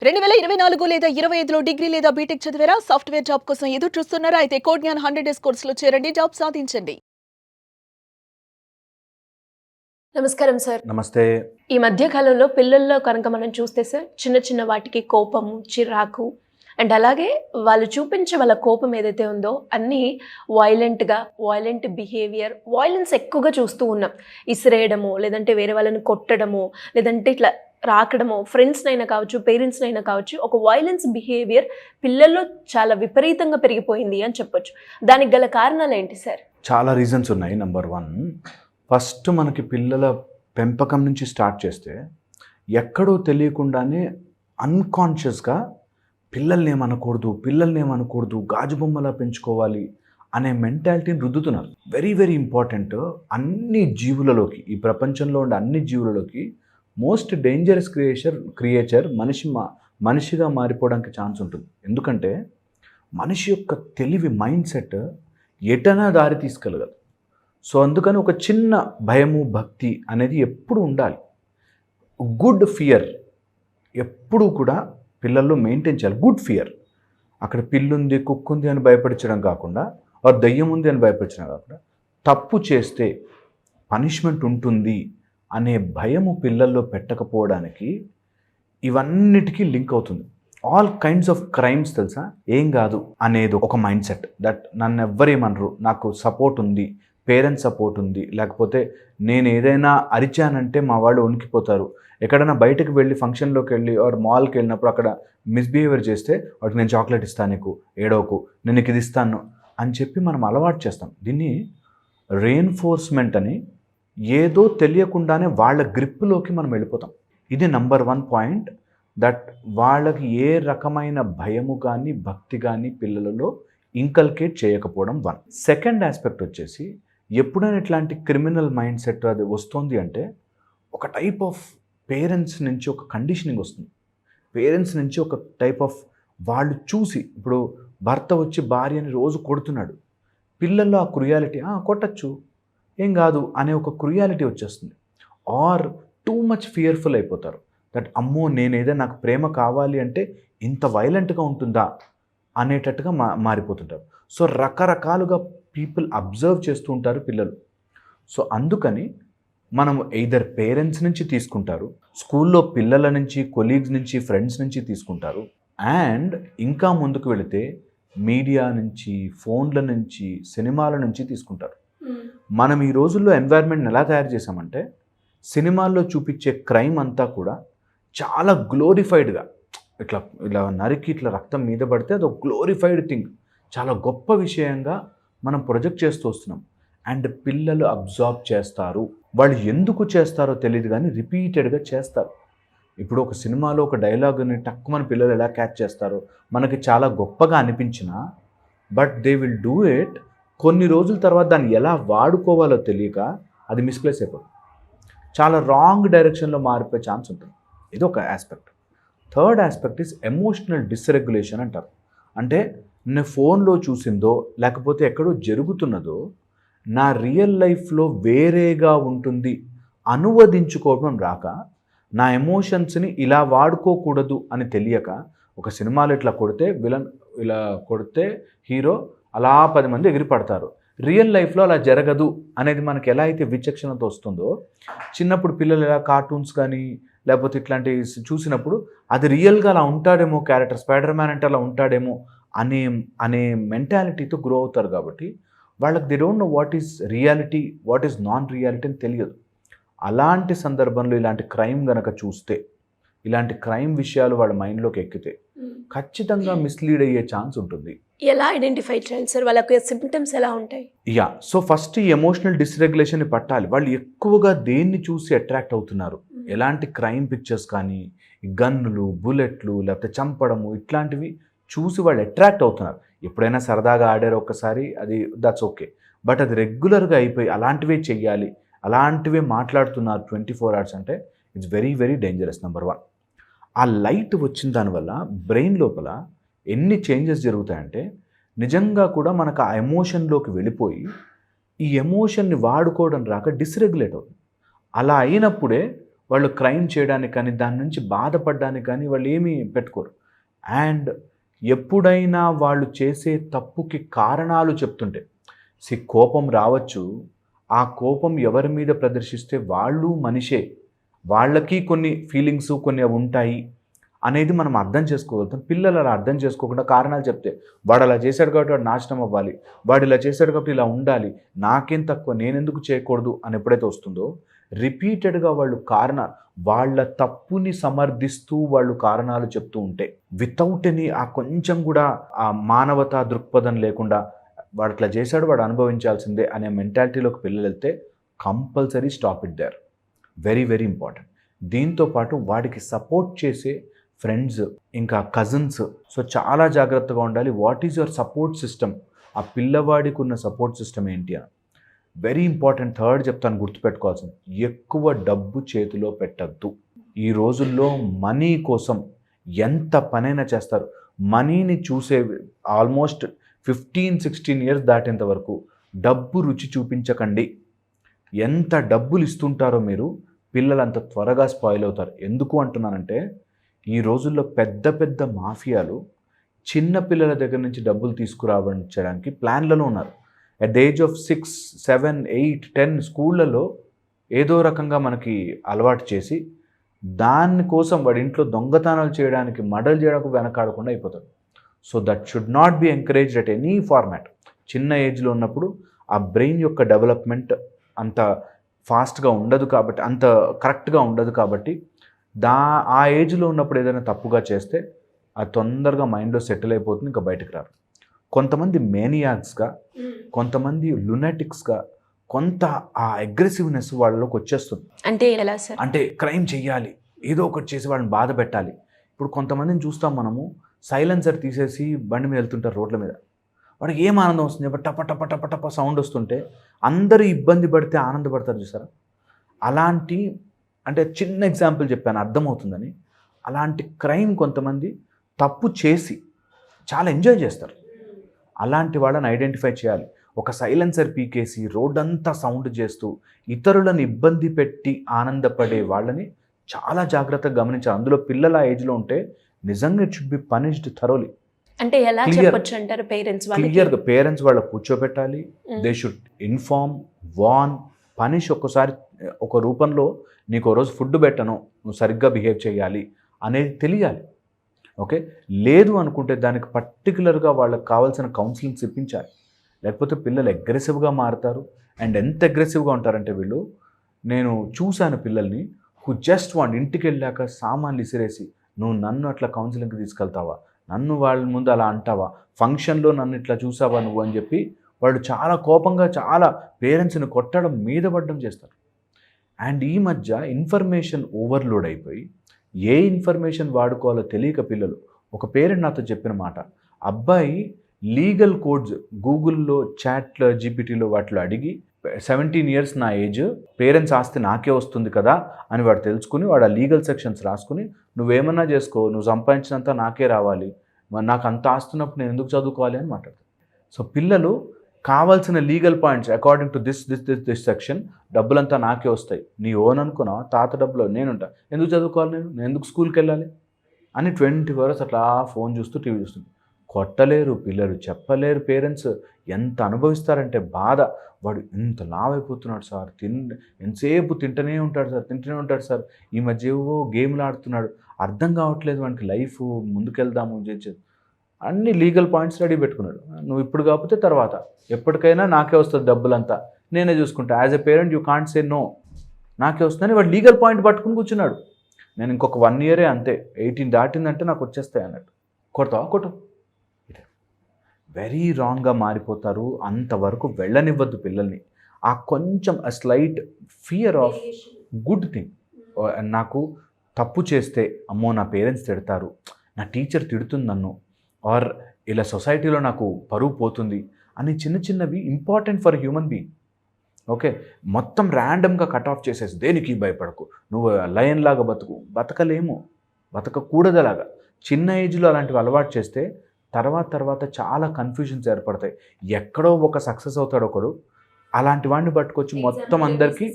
2024 లేదా 25లో డిగ్రీ లేదా బీటెక్ చదివారా? సాఫ్ట్‌వేర్ జాబ్ కోసం ఎదురు చూస్తున్నారా? అయితే కోడ్ జ్ఞాన్ 100 డేస్ కోర్సులో చేరండి. జాబ్ సాధించండి. నమస్కారం సార్. నమస్తే. ఈ మధ్య కాలంలో పిల్లల్లో కనుక మనం చూస్తే సార్, చిన్న చిన్న వాటికి కోపము, చిరాకు అండ్ అలాగే వాళ్ళు చూపించే వాళ్ళ కోపం ఏదైతే ఉందో అన్నీ వైలెంట్ బిహేవియర్, వయలెన్స్ ఎక్కువగా చూస్తూ ఉన్నాం. ఇసిరేయడము, లేదంటే వేరే వాళ్ళని కొట్టడము, లేదంటే ఇట్లా రాకడము, ఫ్రెండ్స్‌నైనా కావచ్చు, పేరెంట్స్‌నైనా కావచ్చు, ఒక వయలెన్స్ బిహేవియర్ పిల్లల్లో చాలా విపరీతంగా పెరిగిపోయింది అని చెప్పొచ్చు. దానికి గల కారణాలు ఏంటి సార్? చాలా రీజన్స్ ఉన్నాయి. నంబర్ 1, ఫస్ట్ మనకి పిల్లల పెంపకం నుంచి స్టార్ట్ చేస్తే ఎక్కడో తెలియకుండానే అన్‌కాన్షియస్‌గా పిల్లల్ని ఏమనకూడదు, గాజు బొమ్మలా పెంచుకోవాలి అనే మెంటాలిటీని రుద్దుతున్నారు. Very very important. అన్ని జీవులలోకి, ఈ ప్రపంచంలో ఉండే అన్ని జీవులలోకి మోస్ట్ డేంజరస్ క్రియేచర్ మనిషిగా మారిపోవడానికి ఛాన్స్ ఉంటుంది. ఎందుకంటే మనిషి యొక్క తెలివి, మైండ్ సెట్ ఎటైనా దారి తీసుకెళ్ళగలదు. సో అందుకని ఒక చిన్న భయము, భక్తి అనేది ఎప్పుడు ఉండాలి. గుడ్ ఫియర్ ఎప్పుడు కూడా పిల్లల్లో మెయింటైన్ చేయాలి. గుడ్ ఫియర్, అక్కడ పిల్లుంది, కుక్కుంది అని భయపడించడం కాకుండా, దయ్యం ఉంది అని భయపడించడం కాకుండా, తప్పు చేస్తే పనిష్మెంట్ ఉంటుంది అనే భయము పిల్లల్లో పెట్టకపోవడానికి ఇవన్నిటికీ లింక్ అవుతుంది. ఆల్ కైండ్స్ ఆఫ్ క్రైమ్స్ తెలుసా, ఏం కాదు అనేది ఒక మైండ్ సెట్. దట్ నన్ను ఎవ్వరేమనరు, నాకు సపోర్ట్ ఉంది, పేరెంట్స్ సపోర్ట్ ఉంది, లేకపోతే నేను ఏదైనా అరిచానంటే మా వాళ్ళు వణికిపోతారు. ఎక్కడైనా బయటకు వెళ్ళి ఫంక్షన్లోకి వెళ్ళి ఆర్ మాల్కి వెళ్ళినప్పుడు అక్కడ మిస్బిహేవియర్ చేస్తే వాటికి నేను చాక్లెట్ ఇస్తాను, నీకు ఏడవకు, నేను నీకు ఇది ఇస్తాను అని చెప్పి మనం అలవాటు చేస్తాం. దీన్ని రెయిన్ఫోర్స్మెంట్ అని, ఏదో తెలియకుండానే వాళ్ళ గ్రిప్లోకి మనం వెళ్ళిపోతాం. ఇది నంబర్ 1 పాయింట్. దట్ వాళ్ళకి ఏ రకమైన భయము కానీ, భక్తి కానీ పిల్లలలో ఇంకల్కేట్ చేయకపోవడం 1. సెకండ్ ఆస్పెక్ట్ వచ్చేసి, ఎప్పుడైనా ఇట్లాంటి క్రిమినల్ మైండ్ సెట్ అది వస్తుంది అంటే ఒక టైప్ ఆఫ్ పేరెంట్స్ నుంచి ఒక కండిషనింగ్ వస్తుంది. పేరెంట్స్ నుంచి ఒక టైప్ ఆఫ్ వాళ్ళు చూసి, ఇప్పుడు భర్త వచ్చి భార్యని రోజు కొడుతున్నాడు, పిల్లల్లో ఆ క్రుయాలిటీ, కొట్టచ్చు ఏం కాదు అనే ఒక క్రుయాలిటీ వచ్చేస్తుంది. ఆర్ టూ మచ్ ఫియర్ఫుల్ అయిపోతారు. దట్ అమ్మో, నేనేదో నాకు ప్రేమ కావాలి అంటే ఇంత వైలెంట్గా ఉంటుందా అనేటట్టుగా మారిపోతుంటారు. సో రకరకాలుగా పీపుల్ అబ్జర్వ్ చేస్తూ ఉంటారు పిల్లలు. సో అందుకని మనం ఎయిదర్ పేరెంట్స్ నుంచి తీసుకుంటారు, స్కూల్లో పిల్లల నుంచి, కొలీగ్స్ నుంచి, ఫ్రెండ్స్ నుంచి తీసుకుంటారు, అండ్ ఇంకా ముందుకు వెళితే మీడియా నుంచి, ఫోన్ల నుంచి, సినిమాల నుంచి తీసుకుంటారు. మనం ఈ రోజుల్లో ఎన్వైర్న్మెంట్ని ఎలా తయారు చేసామంటే, సినిమాల్లో చూపించే క్రైమ్ అంతా కూడా చాలా గ్లోరిఫైడ్గా, ఇలా నరికి ఇట్లా రక్తం మీద పడితే అది ఒక గ్లోరిఫైడ్ థింగ్, చాలా గొప్ప విషయంగా మనం ప్రొజెక్ట్ చేస్తూ వస్తున్నాం. అండ్ పిల్లలు అబ్జార్బ్ చేస్తారు. వాళ్ళు ఎందుకు చేస్తారో తెలియదు కానీ రిపీటెడ్గా చేస్తారు. ఇప్పుడు ఒక సినిమాలో ఒక డైలాగ్ని టక్కుమని పిల్లలు ఎలా క్యాచ్ చేస్తారో మనకి చాలా గొప్పగా అనిపించినా, but they will do it. కొన్ని రోజుల తర్వాత దాన్ని ఎలా వాడుకోవాలో తెలియక అది మిస్ప్లేస్ అయిపోతుంది, చాలా రాంగ్ డైరెక్షన్లో మారిపోయే ఛాన్స్ ఉంటుంది. ఇది ఒక aspect. Third aspect is emotional dysregulation అంటారు. అంటే నేను ఫోన్లో చూసిందో లేకపోతే ఎక్కడో జరుగుతున్నదో నా రియల్ లైఫ్లో వేరేగా ఉంటుంది అనువదించుకోవడం రాక, నా ఎమోషన్స్ని ఇలా వాడుకోకూడదు అని తెలియక, ఒక సినిమాలో ఇట్లా కొడితే విలన్, ఇలా కొడితే హీరో, అలా 10 మంది ఎగిరిపడతారు. రియల్ లైఫ్లో అలా జరగదు అనేది మనకి ఎలా అయితే విచక్షణతో వస్తుందో, చిన్నప్పుడు పిల్లలు ఎలా కార్టూన్స్ కానీ లేకపోతే ఇట్లాంటివి చూసినప్పుడు అది రియల్గా అలా ఉంటాడేమో, క్యారెక్టర్ స్పైడర్ మ్యాన్ అంటే అలా ఉంటాడేమో అనే మెంటాలిటీతో గ్రో అవుతారు. కాబట్టి వాళ్ళకి they don't know what is reality, what is non reality అని తెలియదు. అలాంటి సందర్భంలో ఇలాంటి క్రైమ్ గనక చూస్తే, ఇలాంటి క్రైమ్ విషయాలు వాళ్ళ మైండ్లోకి ఎక్కితే ఖచ్చితంగా మిస్లీడ్ అయ్యే ఛాన్స్ ఉంటుంది. ఎలా ఐడెంటిఫై చేయాలి సార్? వాళ్ళకి సింప్టమ్స్ ఎలా ఉంటాయి? సో ఫస్ట్ ఈ ఎమోషనల్ డిస్రెగ్యులేషన్ పట్టాలి. వాళ్ళు ఎక్కువగా దేన్ని చూసి అట్రాక్ట్ అవుతున్నారు, ఎలాంటి క్రైమ్ పిక్చర్స్ కానీ, గన్నులు, బుల్లెట్లు, లేకపోతే చంపడము, ఇట్లాంటివి చూసి వాళ్ళు అట్రాక్ట్ అవుతున్నారు. ఎప్పుడైనా సరదాగా ఆడారు ఒక్కసారి, అది దట్స్ ఓకే. బట్ అది రెగ్యులర్గా అయిపోయి అలాంటివే చెయ్యాలి, అలాంటివే మాట్లాడుతున్నారు 24 hours అంటే it's very very dangerous. Number 1, ఆ లైట్ వచ్చిన దానివల్ల బ్రెయిన్ లోపల ఎన్ని చేంజెస్ జరుగుతాయంటే, నిజంగా కూడా మనకు ఆ ఎమోషన్లోకి వెళ్ళిపోయి ఈ ఎమోషన్ని వాడుకోవడం రాక డిస్రెగ్యులేట్ అవుతుంది. అలా అయినప్పుడే వాళ్ళు క్రైమ్ చేయడానికి కానీ దాని నుంచి బాధపడడానికి కానీ వాళ్ళు ఏమీ పెట్టుకోరు. అండ్ ఎప్పుడైనా వాళ్ళు చేసే తప్పుకి కారణాలు చెప్తుంటే కోపం రావచ్చు, ఆ కోపం ఎవరి మీద ప్రదర్శిస్తే వాళ్ళు మనిషే, వాళ్ళకి కొన్ని ఫీలింగ్స్ కొన్ని ఉంటాయి అనేది మనం అర్థం చేసుకోగలుగుతాం. పిల్లలు అలా అర్థం చేసుకోకుండా కారణాలు చెప్తే వాడు అలా చేశాడు కాబట్టి వాడు నాశనం అవ్వాలి, వాడు ఇలా చేశాడు కాబట్టి ఇలా ఉండాలి, నాకేం తక్కువ, నేనెందుకు చేయకూడదు అని ఎప్పుడైతే వస్తుందో రిపీటెడ్గా వాళ్ళు వాళ్ళ తప్పుని సమర్థిస్తూ వాళ్ళు కారణాలు చెప్తూ ఉంటే వితౌట్ ఎనీ ఆ కొంచెం కూడా ఆ మానవతా దృక్పథం లేకుండా వాడు అట్లా చేశాడు వాడు అనుభవించాల్సిందే అనే మెంటాలిటీలోకి పిల్లలు వెళ్తే compulsory stop it there. Very very important. దీంతోపాటు వాడికి సపోర్ట్ చేసే ఫ్రెండ్స్ ఇంకా కజిన్స్, సో చాలా జాగ్రత్తగా ఉండాలి. What is your support system, ఆ పిల్లవాడికి ఉన్న సపోర్ట్ సిస్టమ్ ఏంటి అని. Very important. థర్డ్ చెప్తాను గుర్తుపెట్టుకోవాల్సింది, ఎక్కువ డబ్బు చేతిలో పెట్టద్దు. ఈ రోజుల్లో మనీ కోసం ఎంత పనైనా చేస్తారు. మనీని చూసే ఆల్మోస్ట్ 15-16 ఇయర్స్ దాటేంత వరకు డబ్బు రుచి చూపించకండి. ఎంత డబ్బులు ఇస్తుంటారో మీరు, పిల్లలు అంత త్వరగా స్పాయిల్ అవుతారు. ఎందుకు అంటున్నానంటే ఈ రోజుల్లో పెద్ద పెద్ద మాఫియాలు చిన్న పిల్లల దగ్గర నుంచి డబ్బులు తీసుకురావడానికి ప్లాన్లలో ఉన్నారు. అట్ ద ఏజ్ ఆఫ్ 6, 7, 8, 10 స్కూళ్ళలో ఏదో రకంగా మనకి అలవాటు చేసి దానికోసం వాడి ఇంట్లో దొంగతనాలు చేయడానికి, మర్డర్లు చేయడానికి వెనకాడకుండా అయిపోతాడు. So that should not be encouraged at any format. చిన్న ఏజ్లో ఉన్నప్పుడు ఆ బ్రెయిన్ యొక్క డెవలప్మెంట్ అంత ఫాస్ట్గా ఉండదు కాబట్టి, అంత కరెక్ట్గా ఉండదు కాబట్టి ఆ ఏజ్లో ఉన్నప్పుడు ఏదైనా తప్పుగా చేస్తే అది తొందరగా మైండ్లో సెటిల్ అయిపోతుంది, ఇంకా బయటకు రారు. కొంతమంది మేనియాక్స్గా, కొంతమంది లునాటిక్స్గా, కొంత ఆ అగ్రెసివ్నెస్ వాళ్ళలోకి వచ్చేస్తుంది. అంటే ఎలా సార్? అంటే క్రైమ్ చెయ్యాలి, ఏదో ఒకటి చేసి వాళ్ళని బాధ పెట్టాలి. ఇప్పుడు కొంతమందిని చూస్తాం మనము, సైలెన్సర్ తీసేసి బండి మీద వెళ్తుంటారు రోడ్ల మీద, వాడికి ఏం ఆనందం వస్తుంది, టప టప టప టప సౌండ్ వస్తుంటే అందరూ ఇబ్బంది పడితే ఆనందపడతారు చూసారా. అలాంటి, అంటే చిన్న ఎగ్జాంపుల్ చెప్పాను అర్థమవుతుందని, అలాంటి క్రైమ్ కొంతమంది తప్పు చేసి చాలా ఎంజాయ్ చేస్తారు. అలాంటి వాళ్ళని ఐడెంటిఫై చేయాలి. ఒక సైలెన్సర్ పీకేసి రోడ్డంతా సౌండ్ చేస్తూ ఇతరులను ఇబ్బంది పెట్టి ఆనందపడే వాళ్ళని చాలా జాగ్రత్తగా గమనించాలి. అందులో పిల్లల ఏజ్లో ఉంటే నిజంగా it should be punished thoroughly. అంటే ఎలా చెప్పొచ్చు అంటారు పేరెంట్స్? క్లియర్గా పేరెంట్స్ వాళ్ళ కూర్చోబెట్టాలి. They should inform, warn, punish. ఒక్కసారి ఒక రూపంలో నీకు ఓ రోజు ఫుడ్ పెట్టను, నువ్వు సరిగ్గా బిహేవ్ చేయాలి అనేది తెలియాలి. ఓకే, లేదు అనుకుంటే దానికి పర్టికులర్గా వాళ్ళకి కావాల్సిన కౌన్సిలింగ్స్ ఇప్పించాలి. లేకపోతే పిల్లలు అగ్రెసివ్గా మారుతారు. అండ్ ఎంత అగ్రెసివ్గా ఉంటారంటే వీళ్ళు, నేను చూశాను పిల్లల్ని హు జస్ట్ వాంట్, ఇంటికి వెళ్ళాక సామాన్లు ఇసిరేసి, నువ్వు నన్ను అట్లా కౌన్సిలింగ్కి తీసుకెళ్తావా, నన్ను వాళ్ళ ముందు అలా అంటావా, ఫంక్షన్లో నన్ను ఇట్లా చూసావా నువ్వు అని చెప్పి వాళ్ళు చాలా కోపంగా చాలా పేరెంట్స్ని కొట్టడం, మీద పడడం చేస్తారు. అండ్ ఈ మధ్య ఇన్ఫర్మేషన్ ఓవర్లోడ్ అయిపోయి ఏ ఇన్ఫర్మేషన్ వాడుకోవాలో తెలియక పిల్లలు, ఒక పేరెంట్ నాతో చెప్పిన మాట, అబ్బాయి లీగల్ కోడ్స్ గూగుల్లో, చాట్లో, జీపీటీలో వాటిలో అడిగి 17 ఇయర్స్ నా ఏజ్, పేరెంట్స్ ఆస్తి నాకే వస్తుంది కదా అని వాడు తెలుసుకుని వాడు ఆ లీగల్ సెక్షన్స్ రాసుకుని, నువ్వేమన్నా చేసుకో, నువ్వు సంపాదించినంత నాకే రావాలి, నాకు అంత ఆస్తున్నప్పుడు నేను ఎందుకు చదువుకోవాలి అని మాట్లాడతారు. సో పిల్లలు కావాల్సిన legal points according to this section, డబ్బులంతా నాకే వస్తాయి, నీ ఓన్ అనుకున్నావా, తాత డబ్బులో నేనుంటా, ఎందుకు చదువుకోవాలి, నేను ఎందుకు స్కూల్కి వెళ్ళాలి అని 24 hours అట్లా ఫోన్ చూస్తూ టీవీ చూస్తుంది. కొట్టలేరు పిల్లలు, చెప్పలేరు పేరెంట్స్. ఎంత అనుభవిస్తారంటే బాధ. వాడు ఇంత లావైపోతున్నాడు సార్, ఎంతసేపు తింటూనే ఉంటాడు సార్, ఈ మధ్య ఏవో గేమ్లు ఆడుతున్నాడు, అర్థం కావట్లేదు వానికి లైఫ్, ముందుకెళ్దాము చేసేది, అన్ని లీగల్ పాయింట్స్ రెడీ పెట్టుకున్నాడు. నువ్వు ఇప్పుడు కాకపోతే తర్వాత, ఎప్పటికైనా నాకే వస్తుంది డబ్బులంతా, నేనే చూసుకుంటా. As a parent you can't say no, నాకే వస్తుందని వాడు లీగల్ పాయింట్ పట్టుకుని కూర్చున్నాడు. నేను ఇంకొక 1 year అంతే, 18 దాటిందంటే నాకు వచ్చేస్తాయి అన్నట్టు. కొట్టు. వెరీ రాంగ్గా మారిపోతారు. అంతవరకు వెళ్ళనివ్వద్దు పిల్లల్ని. ఆ కొంచెం slight fear of good thing, నాకు తప్పు చేస్తే అమ్మో నా పేరెంట్స్ తిడతారు, నా టీచర్ తిడుతుంది నన్ను, ఆర్ ఇలా సొసైటీలో నాకు పరువు పోతుంది అని చిన్నవి important for human being. Okay, మొత్తం ర్యాండమ్గా కట్ ఆఫ్ చేసేసి దేనికి భయపడకు, నువ్వు లయన్ లాగా బతకలేము, బతకకూడదు. అలాగా చిన్న ఏజ్లో అలాంటివి అలవాటు చేస్తే తర్వాత చాలా కన్ఫ్యూజన్స్ ఏర్పడతాయి. ఎక్కడో ఒక సక్సెస్ అవుతాడు ఒకడు, అలాంటి వాడిని పట్టుకొచ్చి మొత్తం అందరికీ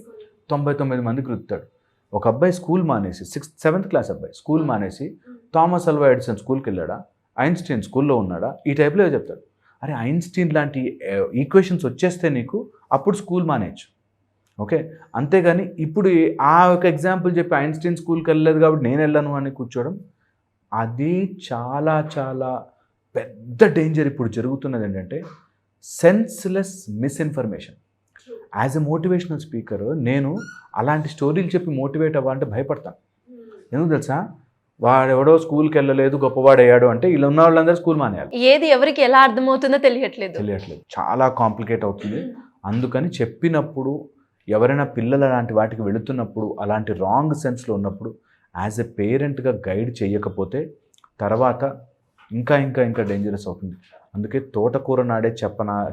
99 మందికి రుద్దుతాడు. ఒక అబ్బాయి స్కూల్ మానేసి 7th క్లాస్ అబ్బాయి స్కూల్ మానేసి థామస్ అల్వా ఎడిసన్ స్కూల్కి వెళ్ళాడా, ఐన్స్టీన్ స్కూల్లో ఉన్నాడా, ఈ టైప్లో చెప్తాడు. అరే ఐన్స్టీన్ లాంటి ఈక్వేషన్స్ వచ్చేస్తే నీకు అప్పుడు స్కూల్ మానేయచ్చు. ఓకే, అంతేగాని ఇప్పుడు ఆ ఒక ఎగ్జాంపుల్ చెప్పి ఐన్స్టీన్ స్కూల్కి వెళ్ళలేదు కాబట్టి నేను వెళ్ళను అని కూర్చోవడం, అది చాలా చాలా పెద్ద డేంజర్. ఇప్పుడు జరుగుతున్నది ఏంటంటే senseless misinformation. As a motivational speaker నేను అలాంటి స్టోరీలు చెప్పి మోటివేట్ అవ్వాలంటే భయపడతాను. ఎందుకు తెలుసా, వాడెవడో స్కూల్కి వెళ్ళలేదు గొప్పవాడయ్యాడు అంటే ఇలా ఉన్న వాళ్ళందరూ స్కూల్ మానేయాలి. ఏది ఎవరికి ఎలా అర్థమవుతుందో తెలియట్లేదు. చాలా కాంప్లికేట్ అవుతుంది. అందుకని చెప్పినప్పుడు ఎవరైనా పిల్లలు అలాంటి వాటికి వెళుతున్నప్పుడు అలాంటి రాంగ్ సెన్స్లో ఉన్నప్పుడు యాజ్ ఎ పేరెంట్గా గైడ్ చేయకపోతే తర్వాత ఇంకా ఇంకా ఇంకా డేంజరస్ అవుతుంది. అందుకే తోటకూర నాడే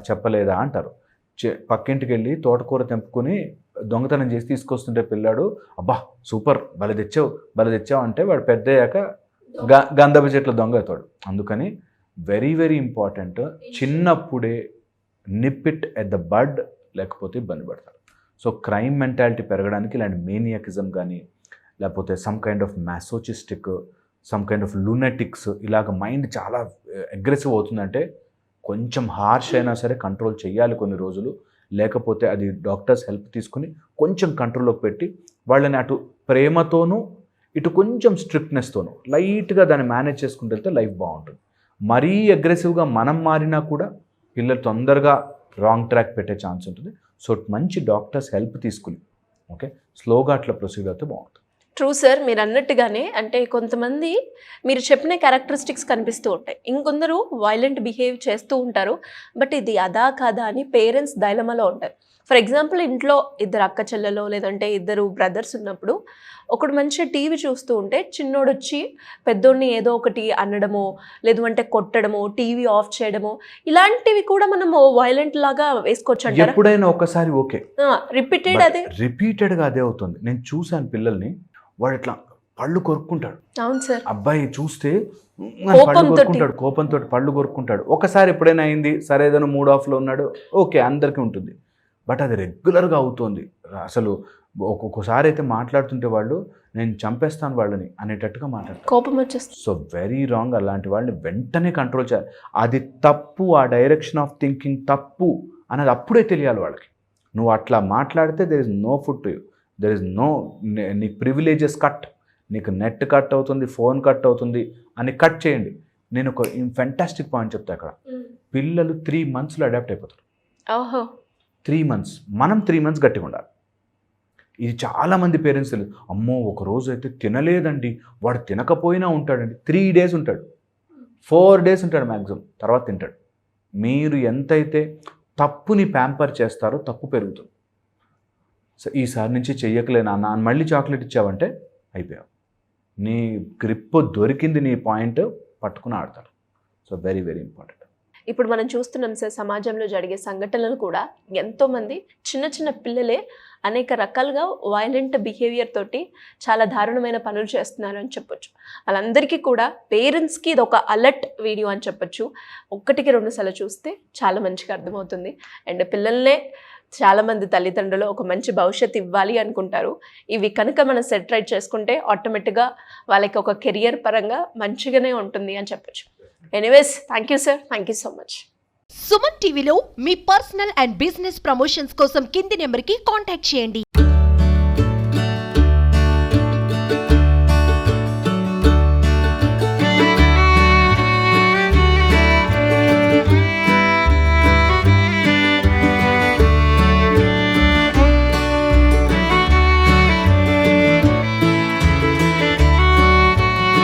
చెప్పలేదా అంటారు. పక్కింటికి వెళ్ళి తోటకూర తెంపుకొని దొంగతనం చేసి తీసుకొస్తుంటే పిల్లాడు అబ్బా సూపర్ భలే తెచ్చావు అంటే వాడు పెద్ద అయ్యాక గంధపు చెట్ల దొంగ అవుతాడు. అందుకని వెరీ వెరీ ఇంపార్టెంట్, చిన్నప్పుడే నిప్పిట్ ఎట్ ద బడ్, లేకపోతే ఇబ్బంది పడతారు. సో క్రైమ్ మెంటాలిటీ పెరగడానికి ఇలాంటి మేనియాకిజం కానీ లేకపోతే some kind of masochistic, some kind of lunatics, ఇలాగ మైండ్ చాలా అగ్రెసివ్ అవుతుందంటే కొంచెం హార్ష్ అయినా సరే కంట్రోల్ చేయాలి కొన్ని రోజులు. లేకపోతే అది డాక్టర్స్ హెల్ప్ తీసుకుని కొంచెం కంట్రోల్లోకి పెట్టి వాళ్ళని అటు ప్రేమతోనూ ఇటు కొంచెం స్ట్రిక్ట్నెస్తోనూ లైట్గా దాన్ని మేనేజ్ చేసుకుంటూ వెళ్తే లైఫ్ బాగుంటుంది. మరీ అగ్రెసివ్గా మనం మారినా కూడా పిల్లలు తొందరగా రాంగ్ ట్రాక్ పెట్టే ఛాన్స్ ఉంటుంది. సో మంచి డాక్టర్స్ హెల్ప్ తీసుకుని ఓకే స్లోగా అట్లా ప్రొసీడ్ అయితే బాగుంటుంది. ట్రూ సార్, మీరు అన్నట్టుగానే అంటే కొంతమంది మీరు చెప్పిన క్యారెక్టరిస్టిక్స్ కనిపిస్తూ ఉంటాయి, ఇంకొందరు వైలెంట్ బిహేవ్ చేస్తూ ఉంటారు. బట్ ఇది అదా కాదా అని పేరెంట్స్ డైలమాలో ఉంటారు. ఫర్ ఎగ్జాంపుల్ ఇంట్లో ఇద్దరు అక్క చెల్లెలో లేదంటే ఇద్దరు బ్రదర్స్ ఉన్నప్పుడు ఒకడు మంచిగా టీవీ చూస్తూ ఉంటే చిన్నోడు వచ్చి పెద్దోడిని ఏదో ఒకటి అనడమో లేదు అంటే కొట్టడమో టీవీ ఆఫ్ చేయడమో ఇలాంటివి కూడా మనము వైలెంట్ లాగా వేసుకోవచ్చు అంటారా? ఎప్పుడైనా ఒకసారి ఓకే, రిపీటెడ్గా అదే అవుతుంది. నేను చూశాను పిల్లల్ని, వాడు ఇట్లా పళ్ళు కొరుక్కుంటాడు. అవును సార్, అబ్బాయి చూస్తే కోపంతో పళ్ళు కొరుక్కుంటాడు. ఒకసారి ఎప్పుడైనా అయింది సరే ఏదైనా మూడ్ ఆఫ్లో ఉన్నాడు ఓకే అందరికీ ఉంటుంది. బట్ అది రెగ్యులర్గా అవుతుంది. అసలు ఒక్కొక్కసారి అయితే మాట్లాడుతుంటే వాళ్ళు నేను చంపేస్తాను వాళ్ళని అనేటట్టుగా మాట్లాడతారు, కోపం వచ్చేస్తుంది. So very wrong. అలాంటి వాళ్ళని వెంటనే కంట్రోల్ చేయాలి. అది తప్పు, ఆ డైరెక్షన్ ఆఫ్ థింకింగ్ తప్పు అనేది అప్పుడే తెలియాలి వాళ్ళకి. నువ్వు అట్లా మాట్లాడితే there is no food to you, there is no, నీ ప్రివిలేజెస్ కట్, నీకు నెట్ కట్ అవుతుంది, ఫోన్ కట్ అవుతుంది అని కట్ చేయండి. నేను ఒక ఫెంటాస్టిక్ పాయింట్ చెప్తా అక్కడ. పిల్లలు 3 monthsలో అడాప్ట్ అయిపోతారు. 3 months, మనం 3 months గట్టిగా ఉండాలి. ఇది చాలామంది పేరెంట్స్ తెలియదు. అమ్మో ఒక రోజు అయితే తినలేదండి, వాడు తినకపోయినా ఉంటాడండి, 3 days ఉంటాడు, 4 days ఉంటాడు మ్యాక్సిమం, తర్వాత తింటాడు. మీరు ఎంతైతే తప్పుని ప్యాంపర్ చేస్తారో తప్పు పెరుగుతుంది. సో ఈసారి నుంచి చెయ్యకలే నాన్న అని మళ్ళీ చాక్లెట్ ఇచ్చావంటే అయిపోయావు, నీ గ్రిప్ దొరికింది, నీ పాయింట్ పట్టుకుని ఆడతారు. So very very important. ఇప్పుడు మనం చూస్తున్నాం సార్, సమాజంలో జరిగే సంఘటనలు కూడా ఎంతోమంది చిన్న చిన్న పిల్లలే అనేక రకాలుగా వైలెంట్ బిహేవియర్ తోటి చాలా దారుణమైన పనులు చేస్తున్నారు అని చెప్పొచ్చు. వాళ్ళందరికీ కూడా పేరెంట్స్కి ఇది ఒక అలర్ట్ వీడియో అని చెప్పొచ్చు. 1-2 సార్లు చూస్తే చాలా మంచిగా అర్థమవుతుంది. అండ్ పిల్లల్నే చాలామంది తల్లిదండ్రులు ఒక మంచి భవిష్యత్తు ఇవ్వాలి అనుకుంటారు. ఇవి కనుక మనం సెట్ రైట్ చేసుకుంటే ఆటోమేటిక్గా వాళ్ళకి ఒక కెరియర్ పరంగా మంచిగానే ఉంటుంది అని చెప్పొచ్చు. Anyways, thank you sir, thank you so much. Suman టీవీలో మీ పర్సనల్ అండ్ బిజినెస్ ప్రమోషన్స్ కోసం కింది నెంబర్కి కాంటాక్ట్ చేయండి.